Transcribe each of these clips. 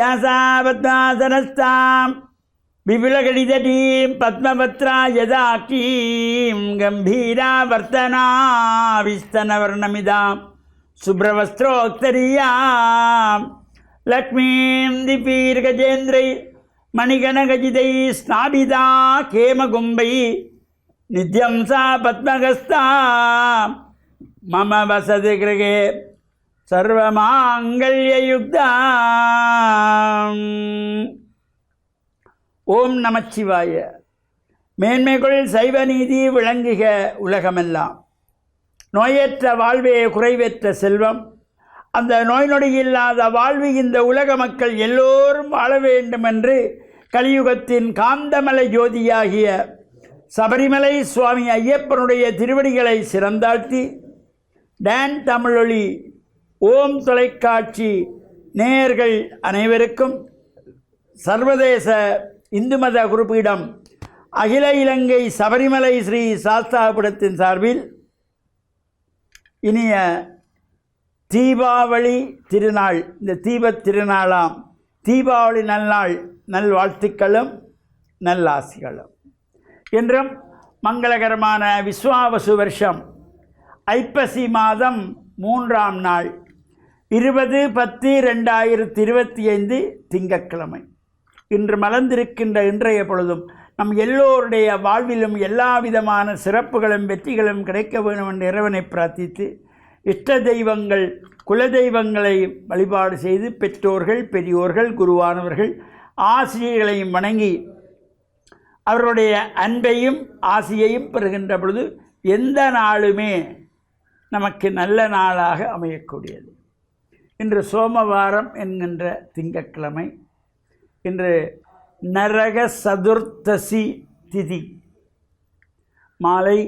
व्यासावद्वासनस्तां विपुलगणितटीं पद्मपत्रा यदाकीं गम्भीरावर्तनाविस्तनवर्णमिदां शुभ्रवस्त्रोत्तरीयां लक्ष्मीं दिपीर्गजेन्द्रै मणिगणगजितैः स्नाभिदा केमगुम्बै नित्यं सा पद्मगस्ता मम वसति गृहे सर्वमाङ्गल्ययुक्ताम्. ஓம் நமச்சிவாய. மேன்மைகள் சைவ நீதி விளங்குக உலகமெல்லாம். நோயற்ற வாழ்வே குறைவற்ற செல்வம். அந்த நோய் நொடி இல்லாத வாழ்வு இந்த உலக மக்கள் எல்லோரும் வாழ வேண்டும் என்று கலியுகத்தின் காந்தமலை ஜோதியாகிய சபரிமலை சுவாமி ஐயப்பனுடைய திருவடிகளை சிறந்தாழ்த்தி டான் தமிழொலி ஓம் தொலைக்காட்சி நேயர்கள் அனைவருக்கும் சர்வதேச இந்து மத குறிப்பீடம் அகில இலங்கை சபரிமலை ஸ்ரீ சாஸ்தாபுரத்தின் சார்பில் இனிய தீபாவளி திருநாள், இந்த தீபத் திருநாளாம் தீபாவளி நல்நாள் நல்வாழ்த்துக்களும் நல்லாசிகளும். இன்றும் மங்களகரமான விஸ்வாவசு வருஷம் ஐப்பசி மாதம் 3ஆம் நாள் 20/10/2025 திங்கட்கிழமை. இன்று மலர்ந்திருக்கின்ற இன்றைய பொழுதும் நம் எல்லோருடைய வாழ்விலும் எல்லா விதமான சிறப்புகளும் வெற்றிகளும் கிடைக்க வேண்டும் என்று இறைவனை பிரார்த்தித்து இஷ்ட தெய்வங்கள் குலதெய்வங்களை வழிபாடு செய்து பெற்றோர்கள் பெரியோர்கள் குருவானவர்கள் ஆசிரியர்களையும் வணங்கி அவர்களுடைய அன்பையும் ஆசியையும் பெறுகின்ற பொழுது எந்த நாளுமே நமக்கு நல்ல நாளாக அமையக்கூடியது. இன்று சோமவாரம் என்கின்ற திங்கட்கிழமை. இன்று நரக சதுர்த்தசி திதி. மாலை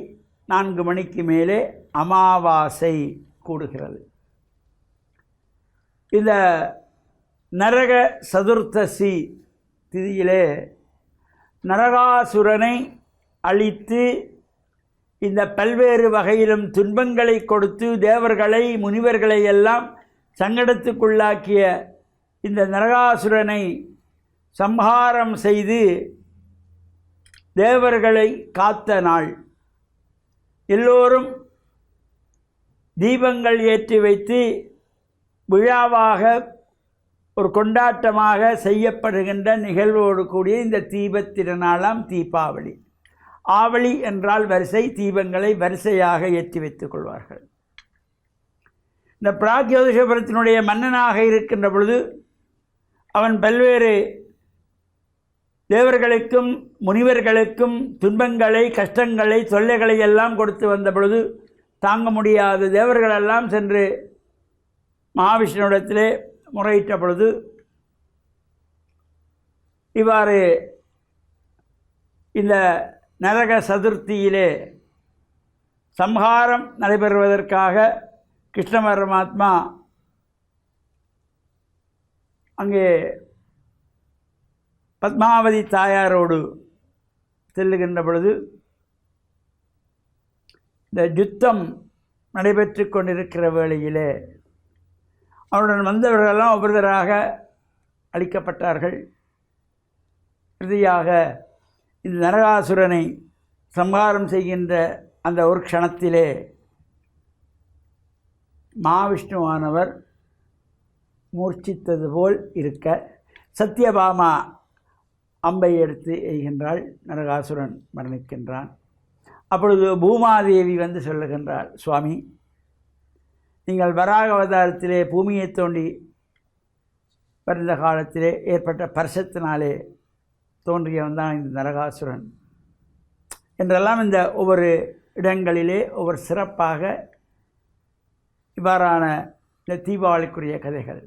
4 மணிக்கு மேலே அமாவாசை கூடுகிறது. இந்த நரக சதுர்த்தசி திதியிலே நரகாசுரனை அழித்து இந்த பல்வேறு வகையிலும் துன்பங்களை கொடுத்து தேவர்களை முனிவர்களை எல்லாம் சங்கடத்துக்குள்ளாக்கிய இந்த நரகாசுரனை சம்ஹாரம் செய்து தேவர்களை காத்த நாள். எல்லோரும் தீபங்கள் ஏற்றி வைத்து விழாவாக ஒரு கொண்டாட்டமாக செய்யப்படுகின்ற நிகழ்வோடு கூடிய இந்த தீபத் திருநாளாம் தீபாவளி. ஆவளி என்றால் வரிசை, தீபங்களை வரிசையாக ஏற்றி வைத்துக் கொள்வார்கள். இந்த பிராக்யோதிஷபுரத்தினுடைய மன்னனாக இருக்கின்ற பொழுது அவன் பல்வேறு தேவர்களுக்கும் முனிவர்களுக்கும் துன்பங்களை கஷ்டங்களை தொல்லைகளை எல்லாம் கொடுத்து வந்த பொழுது தாங்க முடியாத தேவர்களெல்லாம் சென்று மகாவிஷ்ணுவிடத்திலே முறையிட்ட பொழுது இவ்வாறு இந்த நரக சதுர்த்தியிலே சம்ஹாரம் நடைபெறுவதற்காக கிருஷ்ண பரமாத்மா அங்கே பத்மாவதி தாயாரோடு செல்லுகின்ற பொழுது இந்த யுத்தம் நடைபெற்று கொண்டிருக்கிற வேளையிலே அவருடன் வந்தவர்களெல்லாம் ஒவ்வொருவராக அழிக்கப்பட்டார்கள். இறுதியாக இந்த நரகாசுரனை சம்ஹாரம் செய்கின்ற அந்த ஒரு க்ஷணத்திலே மகாவிஷ்ணுவானவர் மூர்ச்சித்தது போல் இருக்க சத்யபாமா அம்பை எடுத்து எய்கின்றாள். நரகாசுரன் மரணிக்கின்றான். அப்பொழுது பூமாதேவி வந்து சொல்லுகின்றாள், சுவாமி, நீங்கள் வராக அவதாரத்திலே பூமியை தோண்டி பிறந்த காலத்திலே ஏற்பட்ட பர்சத்தினாலே தோன்றியவன் தான் இந்த நரகாசுரன் என்றெல்லாம் இந்த ஒவ்வொரு இடங்களிலே ஒவ்வொரு சிறப்பாக இவ்வாறான இந்த தீபாவளிக்குரிய கதைகள்.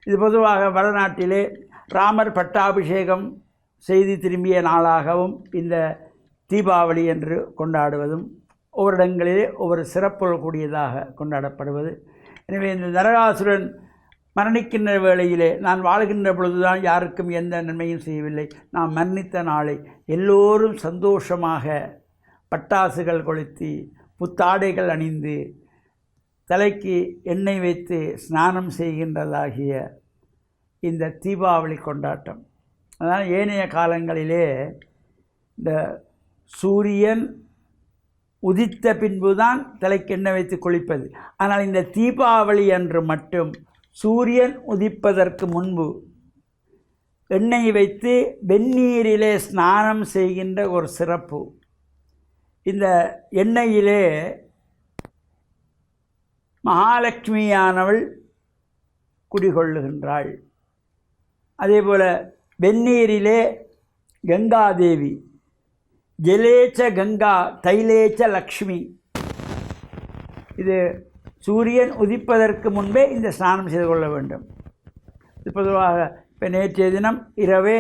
இது பொதுவாக வடநாட்டிலே ராமர் பட்டாபிஷேகம் செய்து திரும்பிய நாளாகவும் இந்த தீபாவளி என்று கொண்டாடுவதும் ஒவ்வொரு இடங்களிலே ஒவ்வொரு சிறப்புகள் கூடியதாக கொண்டாடப்படுவது. எனவே இந்த நரகாசுரன் மரணிக்கின்ற வேளையிலே நான் வாழ்கின்ற பொழுதுதான் யாருக்கும் எந்த நன்மையும் செய்யவில்லை, நான் மரணித்த நாளை எல்லோரும் சந்தோஷமாக பட்டாசுகள் கொளுத்தி புத்தாடைகள் அணிந்து தலைக்கு எண்ணெய் வைத்து ஸ்நானம் செய்கின்றதாகிய இந்த தீபாவளி கொண்டாட்டம். அதனால் ஏனைய காலங்களிலே இந்த சூரியன் உதித்த பின்புதான் தலைக்கு எண்ணெய் வைத்து குளிப்பது. ஆனால் இந்த தீபாவளி அன்று மட்டும் சூரியன் உதிப்பதற்கு முன்பு எண்ணெய் வைத்து வெந்நீரிலே ஸ்நானம் செய்கின்ற ஒரு சிறப்பு. இந்த எண்ணெயிலே மகாலட்சுமியானவள் குடிகொள்ளுகின்றாள். அதேபோல் வெந்நீரிலே கங்காதேவி, ஜலேச்ச கங்கா தைலேச்ச லக்ஷ்மி. இது சூரியன் உதிப்பதற்கு முன்பே இந்த ஸ்நானம் செய்து கொள்ள வேண்டும். இது பொதுவாக இப்போ நேற்றைய தினம் இரவே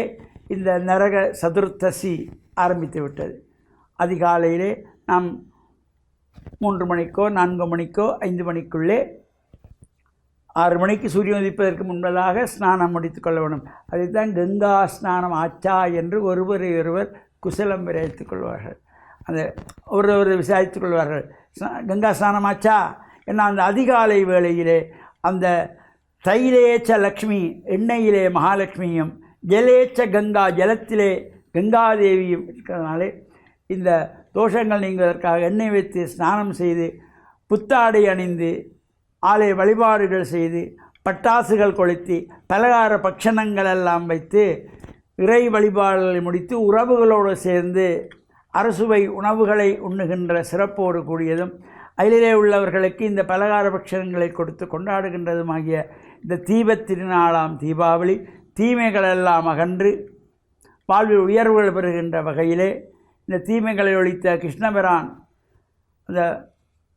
இந்த நரக சதுர்த்தசி ஆரம்பித்து விட்டது. அதிகாலையிலே நாம் 3 மணிக்கோ 4 மணிக்கோ 5 மணிக்குள்ளே 6 மணிக்கு சூரியன் உதிப்பதற்கு முன்பதாக ஸ்நானம் முடித்து கொள்ள வேண்டும். அதைத்தான் கங்கா ஸ்நானம் ஆச்சா என்று ஒருவரை ஒருவர் குசலம் விரைத்துக் கொள்வார்கள். அந்த ஒருவர் விசாரித்துக் கொள்வார்கள், கங்கா ஸ்நானம் ஆச்சா என்ன. அந்த அதிகாலை வேளையிலே அந்த தைலேச்ச லக்ஷ்மி எண்ணெயிலே மகாலட்சுமியும், ஜலேச்ச கங்கா ஜலத்திலே கங்காதேவியும் இருக்கிறதுனாலே இந்த தோஷங்கள் நீங்குவதற்காக எண்ணெய் வைத்து ஸ்நானம் செய்து புத்தாடை அணிந்து ஆலய வழிபாடுகள் செய்து பட்டாசுகள் கொளுத்தி பலகார பட்சணங்கள் எல்லாம் வைத்து இறை வழிபாடுகளை முடித்து உறவுகளோடு சேர்ந்து அரசுவை உணவுகளை உண்ணுகின்ற சிறப்போடு கூடியதும் அதிலே உள்ளவர்களுக்கு இந்த பலகார பட்சணங்களை கொடுத்து கொண்டாடுகின்றதுமாகிய இந்த தீபத் திருநாளாம் தீபாவளி தீமைகளெல்லாம் அகன்று வாழ்வில் உயர்வுகள் பெறுகின்ற வகையிலே இந்த தீமைகளை ஒழித்த கிருஷ்ணபிரான் அந்த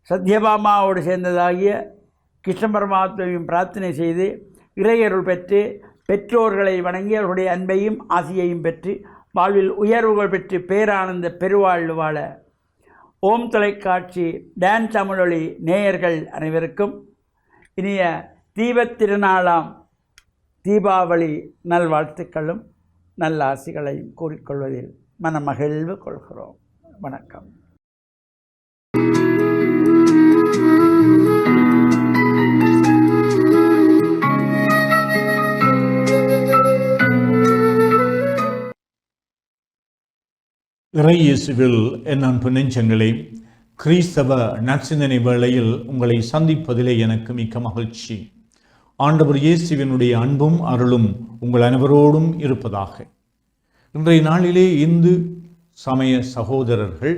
சத்யபாமாவோடு சேர்ந்ததாகிய கிருஷ்ண பரமாத்மாவையும் பிரார்த்தனை செய்து இறையருள் பெற்று பெற்றோர்களை வணங்கி அவர்களுடைய அன்பையும் ஆசியையும் பெற்று வாழ்வில் உயர்வுகள் பெற்று பேரானந்த பெருவாழ்வு வாழ ஓம் தொலைக்காட்சி டான்ஸ் தமிழொலி நேயர்கள் அனைவருக்கும் இனிய தீபத் திருநாளாம் தீபாவளி நல்வாழ்த்துக்களும் நல்லாசிகளையும் கூறிக்கொள்வதில் மனமகிழ்வு கொள்கிறோம். வணக்கம். இறை இயேசுவில் என் அன்பு நெஞ்சங்களே, கிறிஸ்தவ நற்சிந்தனை வேளையில் உங்களை சந்திப்பதிலே எனக்கு மிக்க மகிழ்ச்சி. ஆண்டவர் இயேசுவினுடைய அன்பும் அருளும் உங்கள் அனைவரோடும் இருப்பதாக. இன்றைய நாளிலே இந்து சமய சகோதரர்கள்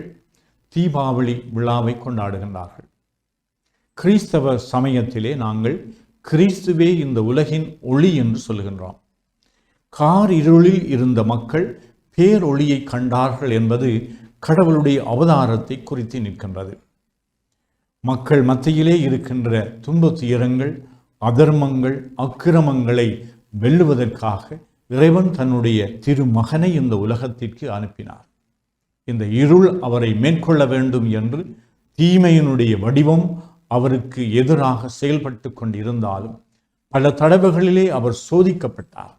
தீபாவளி விழாவை கொண்டாடுகின்றார்கள். கிறிஸ்தவ சமயத்திலே நாங்கள் கிறிஸ்துவே இந்த உலகின் ஒளி என்று சொல்கின்றோம். கார் இருளில் இருந்த மக்கள் பேரொளியை கண்டார்கள் என்பது கடவுளுடைய அவதாரத்தை குறித்து நிற்கின்றது. மக்கள் மத்தியிலே இருக்கின்ற துன்ப துயரங்கள், அதர்மங்கள், அக்கிரமங்களை வெல்லுவதற்காக இறைவன் தன்னுடைய திருமகனை இந்த உலகத்திற்கு அனுப்பினார். இந்த இருள் அவரை மேற்கொள்ள வேண்டும் என்று தீமையினுடைய வடிவம் அவருக்கு எதிராக செயல்பட்டு கொண்டிருந்தாலும் பல தடவைகளிலே அவர் சோதிக்கப்பட்டார்.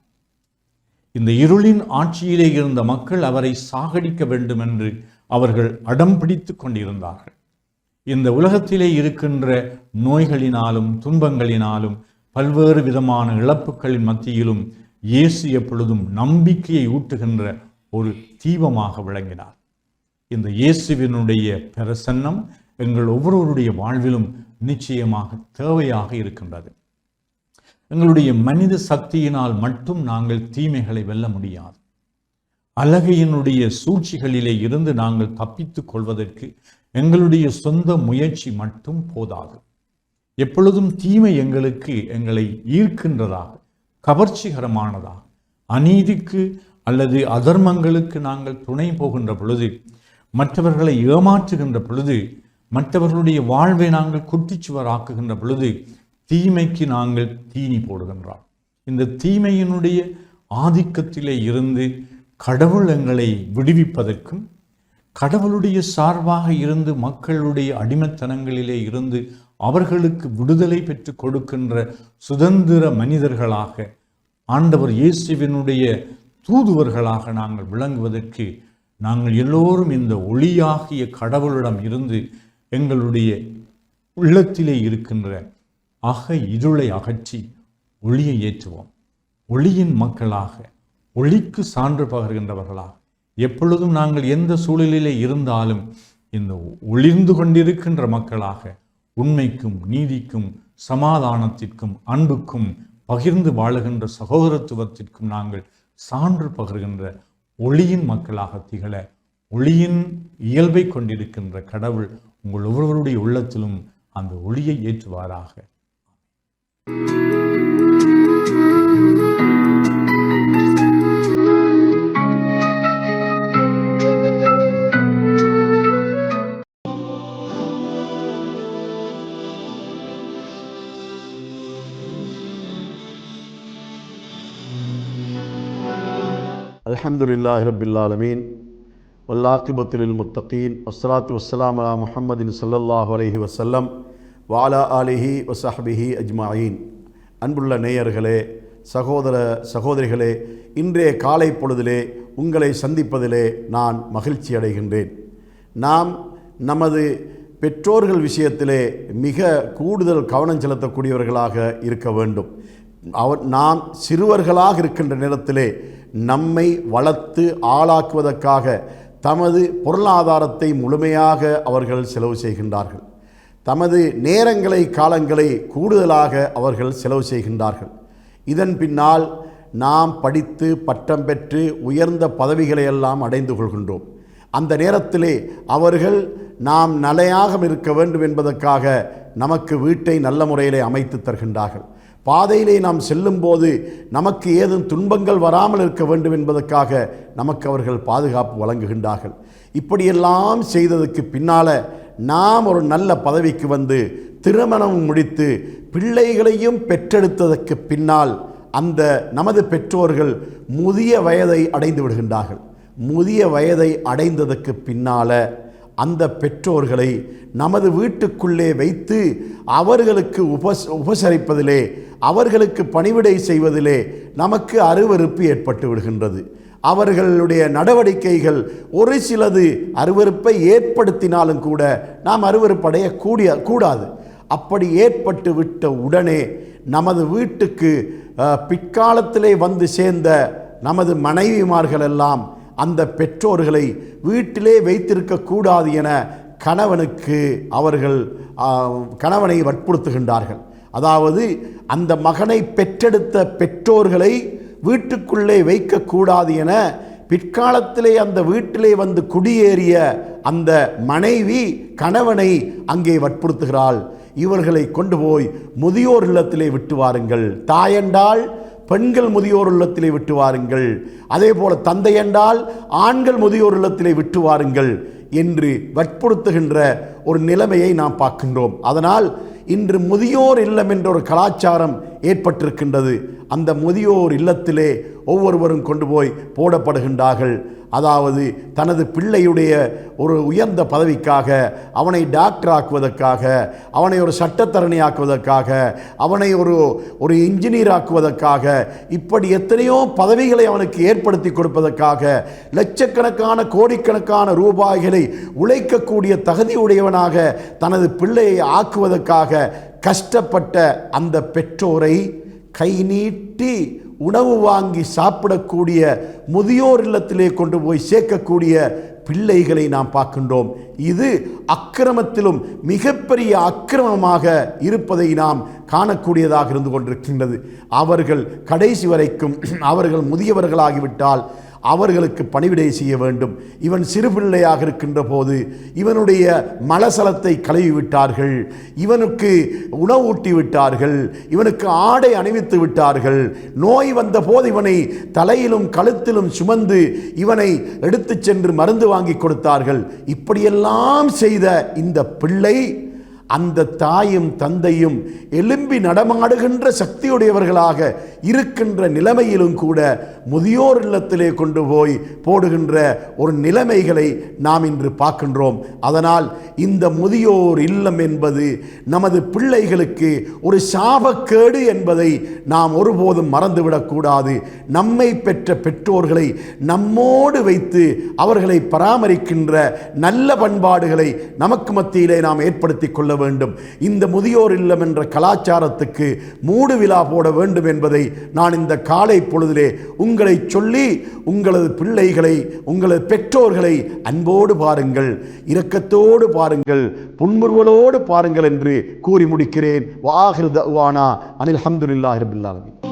இந்த இருளின் ஆட்சியிலே இருந்த மக்கள் அவரை சாகடிக்க வேண்டும் என்று அவர்கள் அடம் பிடித்து கொண்டிருந்தார்கள். இந்த உலகத்திலே இருக்கின்ற நோய்களினாலும் துன்பங்களினாலும் பல்வேறு விதமான இழப்புகளின் மத்தியிலும் இயேசு எப்பொழுதும் நம்பிக்கையை ஊட்டுகின்ற ஒரு தீபமாக விளங்கினார். இந்த இயேசுவினுடைய பிரசன்னம் எங்கள் ஒவ்வொருவருடைய வாழ்விலும் நிச்சயமாக தேவையாக இருக்கின்றது. எங்களுடைய மனித சக்தியினால் மட்டும் நாங்கள் தீமைகளை வெல்ல முடியாது. அலகையினுடைய சூழ்ச்சிகளிலே இருந்து நாங்கள் தப்பித்துக் கொள்வதற்கு எங்களுடைய சொந்த முயற்சி மட்டும் போதாது. எப்பொழுதும் தீமை எங்களை ஈர்க்கின்றதாக, கவர்ச்சிகரமானதாக, அநீதிக்கு அல்லது அதர்மங்களுக்கு நாங்கள் துணை போகின்ற பொழுது, மற்றவர்களை ஏமாற்றுகின்ற பொழுது, மற்றவர்களுடைய வாழ்வை நாங்கள் குட்டிச்சுவராக்குகின்ற பொழுது தீமைக்கு நாங்கள் தீனி போடுகின்றோம். இந்த தீமையினுடைய ஆதிக்கத்திலே இருந்து கடவுள் எங்களை விடுவிப்பதற்கும், கடவுளுடைய சார்பாக இருந்து மக்களுடைய அடிமைத்தனங்களிலே இருந்து அவர்களுக்கு விடுதலை பெற்று கொடுக்கின்ற சுதந்திர மனிதர்களாக, ஆண்டவர் இயேசுவினுடைய தூதுவர்களாக நாங்கள் விளங்குவதற்கு நாங்கள் எல்லோரும் இந்த ஒளியாகிய கடவுளிடம் இருந்து எங்களுடைய உள்ளத்திலே இருக்கின்ற இருளை அகற்றி ஒளியை ஏற்றுவோம். ஒளியின் மக்களாக, ஒளிக்கு சான்று பகர்கின்றவர்களாக, எப்பொழுதும் நாங்கள் எந்த சூழலிலே இருந்தாலும் இந்த ஒளிர்ந்து கொண்டிருக்கின்ற மக்களாக, உண்மைக்கும் நீதிக்கும் சமாதானத்திற்கும் அன்புக்கும் பகிர்ந்து வாழுகின்ற சகோதரத்துவத்திற்கும் நாங்கள் சான்று பகர்கின்ற ஒளியின் மக்களாக திகழ ஒளியின் இயல்பை கொண்டிருக்கின்ற கடவுள் உங்கள் ஒவ்வொருவருடைய உள்ளத்திலும் அந்த ஒளியை ஏற்றுவாராக. அல்ஹம்துலில்லாஹி ரப்பில் ஆலமீன் வல்லாகிபத்து லில் முத்தகீன் வஸ்ஸலாத்து வஸ்ஸலாமு அலா முஹம்மதின் ஸல்லல்லாஹு அலைஹி வஸல்லம் வ அலா ஆலிஹி வ ஸஹ்பிஹி அஜ்மஈன். அன்புள்ள நேயர்களே, சகோதர சகோதரிகளே, இன்றைய காலை பொழுதிலே உங்களை சந்திப்பதிலே நான் மகிழ்ச்சி அடைகின்றேன். நாம் நமது பெற்றோர்கள் விஷயத்திலே மிக கூடுதல் கவனம் செலுத்தக்கூடியவர்களாக இருக்க வேண்டும். நாம் சிறுவர்களாக இருக்கின்ற நேரத்திலே நம்மை வளர்த்து ஆளாக்குவதற்காக தமது பொருளாதாரத்தை முழுமையாக அவர்கள் செலவு செய்கின்றார்கள். தமது நேரங்களை காலங்களை கூடுதலாக அவர்கள் செலவு செய்கின்றார்கள். இதன் பின்னால் நாம் படித்து பட்டம் பெற்று உயர்ந்த பதவிகளை எல்லாம் அடைந்து கொள்கின்றோம். அந்த நேரத்திலே அவர்கள் நாம் நிலையாக இருக்க வேண்டும் என்பதற்காக நமக்கு வீட்டை நல்ல முறையிலே அமைத்து தருகின்றார்கள். பாதையிலே நாம் செல்லும்போது நமக்கு ஏதும் துன்பங்கள் வராமல் இருக்க வேண்டும் என்பதற்காக நமக்கு அவர்கள் பாதுகாப்பு வழங்குகின்றார்கள். இப்படியெல்லாம் செய்ததுக்கு பின்னால் நாம் ஒரு நல்ல பதவிக்கு வந்து திருமணம் முடித்து பிள்ளைகளையும் பெற்றெடுத்ததற்கு பின்னால் அந்த நமது பெற்றோர்கள் முதிய வயதை அடைந்து விடுகின்றார்கள். முதிய வயதை அடைந்ததற்கு பின்னால் அந்த பெற்றோர்களை நமது வீட்டுக்குள்ளே வைத்து அவர்களுக்கு உபசரிப்பதிலே, அவர்களுக்கு பணிவிடை செய்வதிலே நமக்கு அருவருப்பு ஏற்பட்டு விடுகின்றது. அவர்களுடைய நடவடிக்கைகள் ஒரு சிலது அருவருப்பை ஏற்படுத்தினாலும் கூட நாம் அருவருப்படைய கூடாது. அப்படி ஏற்பட்டு விட்ட உடனே நமது வீட்டுக்கு பிற்காலத்திலே வந்து சேர்ந்த நமது மனைவிமார்கள் எல்லாம் அந்த பெற்றோர்களை வீட்டிலே வைத்திருக்கக்கூடாது என கணவனை வற்புறுத்துகின்றார்கள். அதாவது அந்த மகனை பெற்றெடுத்த பெற்றோர்களை வீட்டுக்குள்ளே வைக்கக்கூடாது என பிற்காலத்திலே அந்த வீட்டிலே வந்து குடியேறிய அந்த மனைவி கணவனை அங்கே வற்புறுத்துகிறாள். இவர்களை கொண்டு போய் முதியோர் இல்லத்திலே விட்டு வாருங்கள், தாயென்றால் பெண்கள் முதியோர் இல்லத்திலே விட்டு வாருங்கள், அதே போல தந்தை என்றால் ஆண்கள் முதியோர் இல்லத்திலே விட்டு வாருங்கள் என்று வற்புறுத்துகின்ற ஒரு நிலைமையை நாம் பார்க்கின்றோம். அதனால் இன்று முதியோர் இல்லம் என்ற ஒரு கலாச்சாரம் ஏற்பட்டிருக்கின்றது. அந்த முதியோர் இல்லத்திலே ஒவ்வொருவரும் கொண்டு போய் போடப்படுகின்றார்கள். அதாவது தனது பிள்ளையுடைய ஒரு உயர்ந்த பதவிக்காக, அவனை டாக்டர் ஆக்குவதற்காக, அவனை ஒரு சட்டத்தரணி ஆக்குவதற்காக, அவனை ஒரு இன்ஜினியர் ஆக்குவதற்காக, இப்படி எத்தனையோ பதவிகளை அவனுக்கு ஏற்படுத்தி கொடுப்பதற்காக லட்சக்கணக்கான கோடிக்கணக்கான ரூபாய்களை உழைக்கக்கூடிய தகுதியுடையவனாக தனது பிள்ளையை ஆக்குவதற்காக கஷ்டப்பட்ட அந்த பெற்றோரை கை நீட்டி உணவு வாங்கி சாப்பிடக்கூடிய முதியோர் இல்லத்திலே கொண்டு போய் சேர்க்கக்கூடிய பிள்ளைகளை நாம் பார்க்கின்றோம். இது அக்கிரமத்திலும் மிகப்பெரிய அக்கிரமமாக இருப்பதை நாம் காணக்கூடியதாக இருந்து கொண்டிருக்கின்றது. அவர்கள் கடைசி வரைக்கும் அவர்கள் முதியவர்களாகிவிட்டால் அவர்களுக்கு பணிவிடை செய்ய வேண்டும். இவன் சிறு பிள்ளையாக இருக்கின்ற போது இவனுடைய மலசலத்தை கழுவி விட்டார்கள், இவனுக்கு உணவு ஊட்டி விட்டார்கள், இவனுக்கு ஆடை அணிவித்து விட்டார்கள், நோய் வந்த போது இவனை தலையிலும் கழுத்திலும் சுமந்து இவனை எடுத்து சென்று மருந்து வாங்கி கொடுத்தார்கள். இப்படியெல்லாம் செய்த இந்த பிள்ளை அந்த தாயும் தந்தையும் எலும்பி நடமாடுகின்ற சக்தியுடையவர்களாக இருக்கின்ற நிலைமையிலும் கூட முதியோர் இல்லத்திலே கொண்டு போய் போடுகின்ற ஒரு நிலைமைகளை நாம் இன்று பார்க்கின்றோம். அதனால் இந்த முதியோர் இல்லம் என்பது நமது பிள்ளைகளுக்கு ஒரு சாபக்கேடு என்பதை நாம் ஒருபோதும் மறந்துவிடக்கூடாது. நம்மை பெற்ற பெற்றோர்களை நம்மோடு வைத்து அவர்களை பராமரிக்கின்ற நல்ல பண்பாடுகளை நமக்கு மத்தியிலே நாம் ஏற்படுத்திக் கொள்ள வேண்டும். இந்த முதியோர் இல்லம் என்ற கலாச்சாரத்துக்கு மூடு விழா போட வேண்டும் என்பதை நான் இந்த காலை பொழுதிலே உங்களை சொல்லி, உங்களது பிள்ளைகளை, உங்களது பெற்றோர்களை அன்போடு பாருங்கள், இரக்கத்தோடு பாருங்கள், புன்முறுவலோடு பாருங்கள் என்று கூறி முடிக்கிறேன். வாஹிர் தஅவானா அனில் ஹம்துலில்லாஹி ரப்பில் ஆலமீன்.